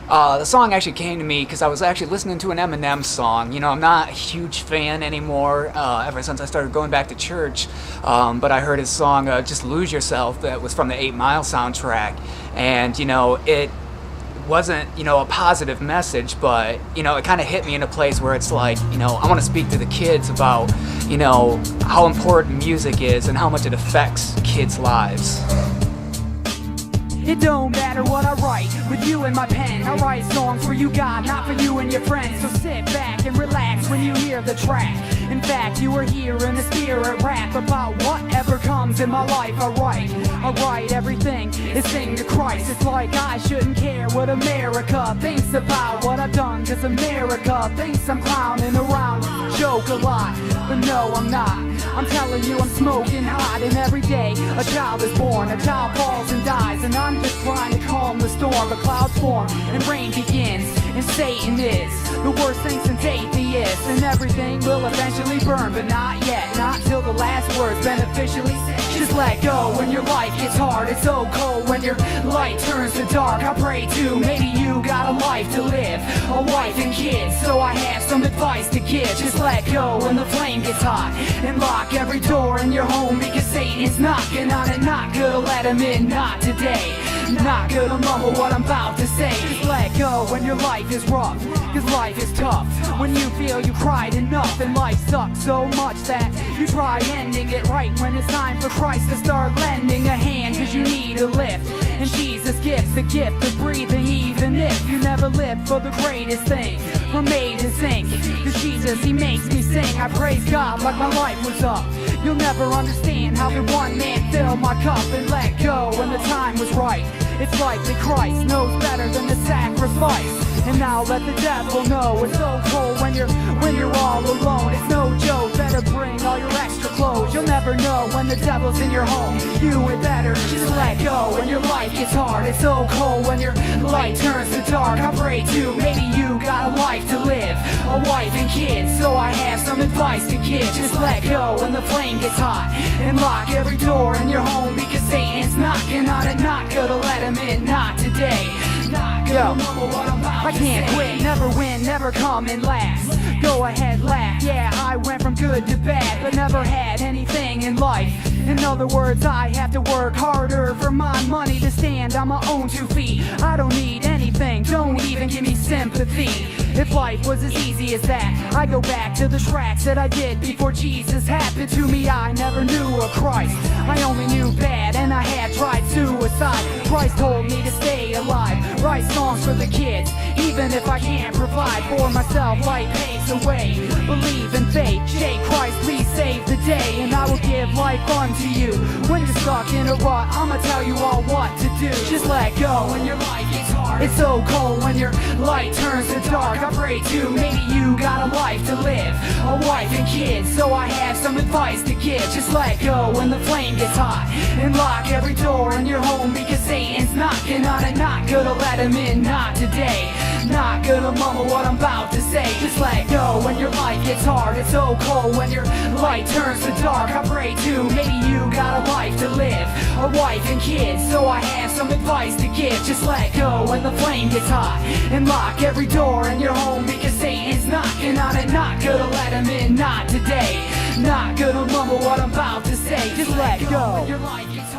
The song actually came to me because I was actually listening to an Eminem song. You know, I'm not a huge fan anymore ever since I started going back to church, but I heard his song, Just Lose Yourself, that was from the 8 Mile soundtrack, and, you know, it wasn't, you know, a positive message, but, you know, it kind of hit me in a place where it's like, you know, I want to speak to the kids about, you know, how important music is and how much it affects kids' lives. It don't matter what I write, with you in my pen. I write songs for you, God, not for you and your friends. So sit back and relax when you hear the track. In fact, you are here in the spirit, rap about whatever comes in my life. I write everything, is sing to Christ. It's like I shouldn't care what America thinks about what I've done, cause America thinks I'm clowning around, joke a lot, but no, I'm not. I'm telling you, I'm smoking hot, and every day a child is born, a child falls and dies, and I'm just trying to calm the storm. But clouds form and rain begins, and Satan is the worst thing since atheists, and everything will eventually burn, but not yet, not till the last word's been officially said. Just let go when your life gets hard. It's so cold when your light turns to dark. I pray too, maybe you got a life to live, a wife and kids, so I have some advice to give. Just let go when the flame gets hot, and lock every door in your home, because Satan's knocking on it. Not gonna let him in, not today. Not gonna mumble what I'm about to say. Just let go when your life is rough, cause life is tough. When you feel you cried enough and life sucks so much that you try ending it right, when it's time for Christ to start lending a hand, cause you need a lift, and Jesus gives the gift of breathing. Even if you never lived for the greatest thing, from made to sing, cause Jesus, he makes me sing. I praise God like my life was up. You'll never understand how the one man filled my cup and let go when the time was right. It's likely Christ knows better than the sacrifice. And now let the devil know it's so cold when you're all alone. It's no joke, better bring all your extra clothes. You'll never know when the devil's in your home. You had better just let go when your life gets hard. It's so cold when your light turns to dark. I pray too, maybe you got a life to live, a wife and kids, so I have some advice to give. Just let go when the flame gets hot, and lock every door in your home, because Satan's knocking on it. Not gonna let him in, not today. Yo, I can't quit, never win, never come in last. Go ahead, laugh, yeah, I went from good to bad, but never had anything in life. In other words, I have to work harder for my money to stand on my own 2 feet. I don't need anything, don't even give me sympathy. If life was as easy as that, I go back to the tracks that I did before Jesus happened to me. I never knew a Christ, I only knew bad, and I had tried suicide. Christ told me to stay alive, write songs for the kids, even if I can't provide for myself. Life paves the way, believe in faith, shake Christ, please save the day, and I will give life unto you. When you're stuck in a rut, I'ma tell you all what to do. Just let go when your life gets hard. It's so cold when your light turns to dark. I pray too, maybe you got a life to live, a wife and kids, so I have some advice to give. Just let go when the flame gets hot, and lock every door in your home, because Satan's knocking on it. Not gonna let him in, not today. Not gonna mumble what I'm about to say. Just let go when your life gets hard. It's so cold when your light turns to dark. I pray too, maybe you got a life to live, a wife and kids, so I have some advice to give. Just let go when the flame gets hot, and lock every door in your home, because Satan's knocking on it. Not gonna let him in, not today. Not gonna mumble what I'm about to say. Just let go when your life gets hard.